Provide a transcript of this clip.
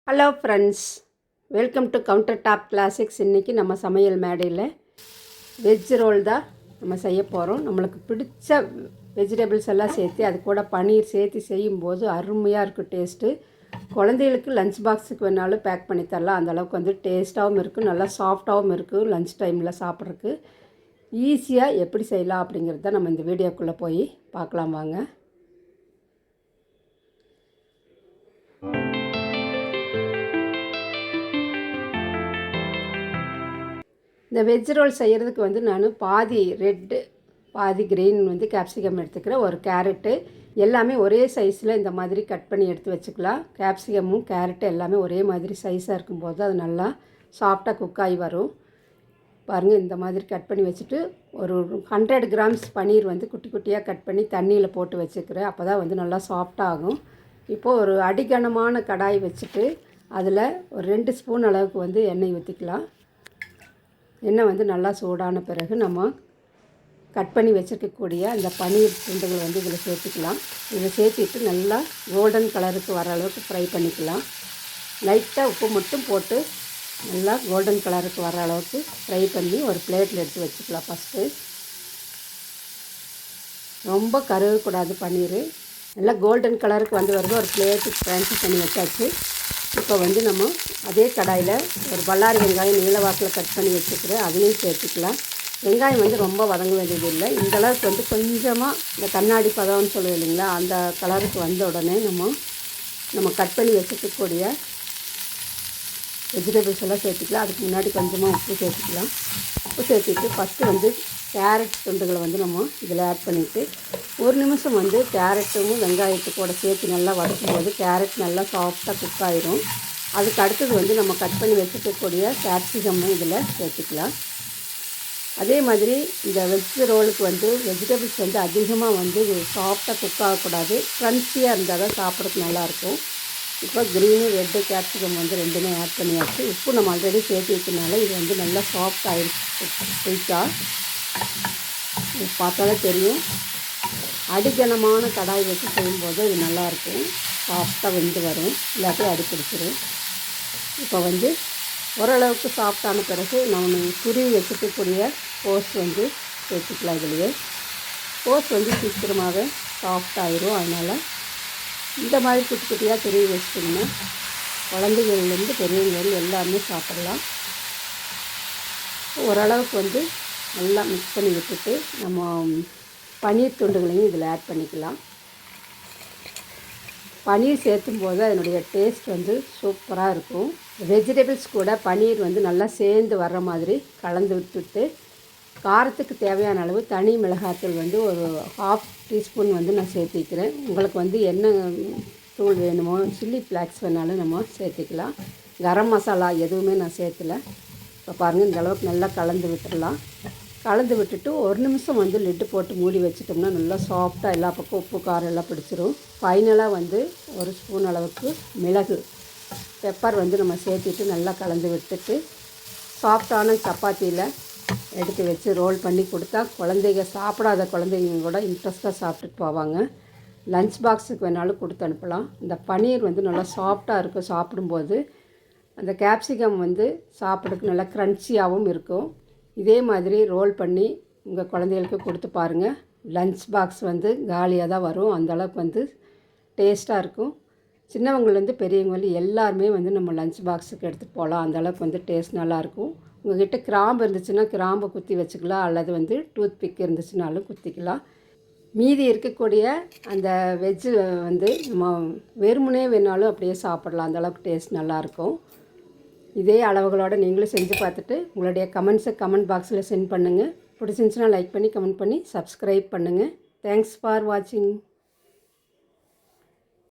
Hello friends, welcome to counter top classics. இன்றைக்கி நம்ம சமையல் மேடையில் வெஜ் ரோல் தான் நம்ம செய்ய போகிறோம். நம்மளுக்கு பிடிச்ச வெஜிடபிள்ஸ் எல்லாம் சேர்த்து அது கூட பன்னீர் சேர்த்து செய்யும்போது அருமையாக இருக்கும் டேஸ்ட்டு. குழந்தைகளுக்கு லஞ்ச் பாக்ஸுக்கு வேணாலும் பேக் பண்ணி தரலாம். அந்தளவுக்கு வந்து டேஸ்ட்டாகவும் இருக்குது, நல்லா சாஃப்டாகவும் இருக்குது. லஞ்ச் டைமில் சாப்பிட்றதுக்கு ஈஸியாக எப்படி செய்யலாம் அப்படிங்கிறது தான் நம்ம இந்த வீடியோக்குள்ளே போய் பார்க்கலாம் வாங்க. இந்த வெஜ் ரோல் செய்கிறதுக்கு வந்து நான் பாதி ரெட்டு பாதி க்ரீன் வந்து கேப்சிகம் எடுத்துக்கிறேன். ஒரு கேரட்டு எல்லாமே ஒரே சைஸில் இந்த மாதிரி கட் பண்ணி எடுத்து வச்சுக்கலாம். கேப்சிகமும் கேரட்டு எல்லாமே ஒரே மாதிரி சைஸாக இருக்கும்போது அது நல்லா சாஃப்டாக குக் ஆகி வரும். பாருங்கள், இந்த மாதிரி கட் பண்ணி வச்சுட்டு ஒரு 100 கிராம்ஸ் பன்னீர் வந்து குட்டி குட்டியாக கட் பண்ணி தண்ணியில் போட்டு வச்சுக்கிறேன். அப்போ தான் வந்து நல்லா சாஃப்டாகும். இப்போது ஒரு அடிகனமான கடாய் வச்சுட்டு அதில் ஒரு 2 ஸ்பூன் அளவுக்கு வந்து எண்ணெய் ஊற்றிக்கலாம். எண்ணெய் வந்து நல்லா சூடான பிறகு நம்ம கட் பண்ணி வச்சுருக்கக்கூடிய அந்த பன்னீர் துண்டுகள் வந்து இதில் சேர்த்துக்கலாம். இதில் சேர்த்துட்டு நல்லா கோல்டன் கலருக்கு வர அளவுக்கு ஃப்ரை பண்ணிக்கலாம். லைட்டாக உப்பு மட்டும் போட்டு நல்லா கோல்டன் கலருக்கு வர அளவுக்கு ஃப்ரை பண்ணி ஒரு பிளேட்டில் எடுத்து வச்சுக்கலாம். ஃபஸ்ட்டு ரொம்ப கருகக்கூடாது பன்னீர். நல்லா கோல்டன் கலருக்கு வந்து வருது. ஒரு பிளேட்டுக்கு ட்ரான்ஸ்ஃபர் பண்ணி வச்சாச்சு. இப்போ வந்து நம்ம அதே கடாயில் ஒரு பல்லாரி வெங்காயம் நீளவாக்கில் கட் பண்ணி வச்சுக்கிறேன், அதையும் சேர்த்துக்கலாம். வெங்காயம் வந்து ரொம்ப வதங்க வேண்டியது இல்லை. இந்த அளவுக்கு வந்து கொஞ்சமாக இந்த கண்ணாடி பதம்னு சொல்லுவோம் இல்லைங்களா, அந்த கலருக்கு வந்த உடனே நம்ம கட் பண்ணி வச்சுக்கக்கூடிய வெஜிடபிள்ஸ் எல்லாம் சேர்த்துக்கலாம். அதுக்கு முன்னாடி கொஞ்சமாக உப்பு சேர்த்துக்கலாம். உப்பு சேர்த்துட்டு ஃபஸ்ட்டு வந்து கேரட் துண்டுகளை வந்து நம்ம இதில் ஆட் பண்ணிவிட்டு ஒரு நிமிஷம் வந்து கேரட்டும் வெங்காயத்துக்கூட சேர்த்து நல்லா வதக்கும்போது கேரட் நல்லா சாஃப்டாக குக் ஆகிரும். அதுக்கு அடுத்தது வந்து நம்ம கட் பண்ணி வச்சுக்கக்கூடிய கேப்சிகம்மை இதில் சேர்த்துக்கலாம். அதே மாதிரி இந்த வெஜ் ரோலுக்கு வந்து வெஜிடபிள்ஸ் வந்து அதிகமாக வந்து சாஃப்டாக குக் ஆகக்கூடாது, க்ரன்ச்சியாக இருந்தால் தான் சாப்பிட்றதுக்கு நல்லாயிருக்கும். இப்போ க்ரீனு ரெட்டு கேப்சிகம் வந்து ரெண்டுமே ஆட் பண்ணியாச்சு. உப்பு நம்ம ஆல்ரெடி சேர்த்து வைக்கிறதுனால இது வந்து நல்லா சாஃப்ட் ஆகிருக்கு. குயிக்காக பார்த்தாலே தெரியும். அடிகனமான கடாய் வச்சு செய்யும்போது இது நல்லாயிருக்கும், சாஃப்டாக வெந்து வரும், இல்லாட்டி அடிப்பிடிச்சிடும். இப்போ வந்து ஓரளவுக்கு சாஃப்டான பிறகு நம்ம துருவி வச்சுக்கக்கூடிய கோஸ் வந்து சேர்த்துக்கலாம். இதுலேயே கோஸ் வந்து சீக்கிரமாகவே சாஃப்டாகிடும். அதனால் இந்த மாதிரி குட்டி குட்டியாக துருவி வச்சுட்டிங்கன்னா குழந்தைகள்லேருந்து பெரியவங்க எல்லாமே சாப்பிடலாம். ஓரளவுக்கு வந்து நல்லா மிக்ஸ் பண்ணி விட்டுட்டு நம்ம பன்னீர் துண்டுகளையும் இதில் ஆட் பண்ணிக்கலாம். பன்னீர் சேர்த்தும் போது அதனுடைய டேஸ்ட் வந்து சூப்பராக இருக்கும். வெஜிடபிள்ஸ் கூட பன்னீர் வந்து நல்லா சேர்ந்து வர்ற மாதிரி கலந்து விட்டுட்டு காரத்துக்கு தேவையான அளவு தனி மிளகாத்தூள் வந்து ஒரு 1/2 டீஸ்பூன் வந்து நான் சேர்த்திக்கிறேன். உங்களுக்கு வந்து என்ன தூள் வேணுமோ, சில்லி ஃப்ளாக்ஸ் வேணாலும் நம்ம சேர்த்துக்கலாம். கரம் மசாலா எதுவுமே நான் சேர்த்துல. இப்போ பாருங்கள், இந்த அளவுக்கு நல்லா கலந்து விட்டுடலாம். கலந்து விட்டுட்டு ஒரு நிமிஷம் வந்து லிட்டு போட்டு மூடி வச்சிட்டோம்னா நல்லா சாஃப்டாக எல்லா பக்கம் உப்பு காரம் எல்லாம் பிடிச்சிரும். ஃபைனலாக வந்து ஒரு ஸ்பூன் அளவுக்கு மிளகு பெப்பர் வந்து நம்ம சேர்த்துட்டு நல்லா கலந்து விட்டுட்டு சாஃப்டான சப்பாத்தியில் எடுத்து வச்சு ரோல் பண்ணி கொடுத்தா குழந்தைங்க, சாப்பிடாத குழந்தைங்க கூட இன்ட்ரெஸ்ட்டாக சாப்பிட்டுட்டு போவாங்க. லஞ்ச் பாக்ஸுக்கு வேணாலும் கொடுத்து அனுப்பலாம். இந்த பன்னீர் வந்து நல்லா சாஃப்டாக இருக்கும். சாப்பிடும்போது அந்த கேப்சிகம் வந்து சாப்பிட்றதுக்கு நல்லா க்ரன்ச்சியாகவும் இருக்கும். இதே மாதிரி ரோல் பண்ணி உங்கள் குழந்தைகளுக்கு கொடுத்து பாருங்கள். லஞ்ச் பாக்ஸ் வந்து காலியாக தான் வரும். அந்தளவுக்கு வந்து டேஸ்ட்டாக இருக்கும். சின்னவங்கலேருந்து பெரியவங்க எல்லாருமே வந்து நம்ம லஞ்ச் பாக்ஸுக்கு எடுத்துகிட்டு போகலாம். அந்தளவுக்கு வந்து டேஸ்ட் நல்லாயிருக்கும். உங்கள்கிட்ட கிராம்பு இருந்துச்சுன்னா கிராம்பை குத்தி வச்சுக்கலாம், அல்லது வந்து டூத் பிக் இருந்துச்சுனாலும் குத்திக்கலாம். மீதி இருக்கக்கூடிய அந்த வெஜ்ஜு வந்து நம்ம வெறுமனே வேணாலும் அப்படியே சாப்பிடலாம். அந்தளவுக்கு டேஸ்ட் நல்லாயிருக்கும். இதே அளவுகளோடு நீங்களும் செஞ்சு பார்த்துட்டு உங்களுடைய கமெண்ட்ஸை கமெண்ட் பாக்ஸில் சென்ட் பண்ணுங்கள். பிடிச்சிருந்துச்சுன்னா லைக் பண்ணி கமெண்ட் பண்ணி சப்ஸ்கிரைப் பண்ணுங்கள். தேங்க்ஸ் ஃபார் வாட்சிங்.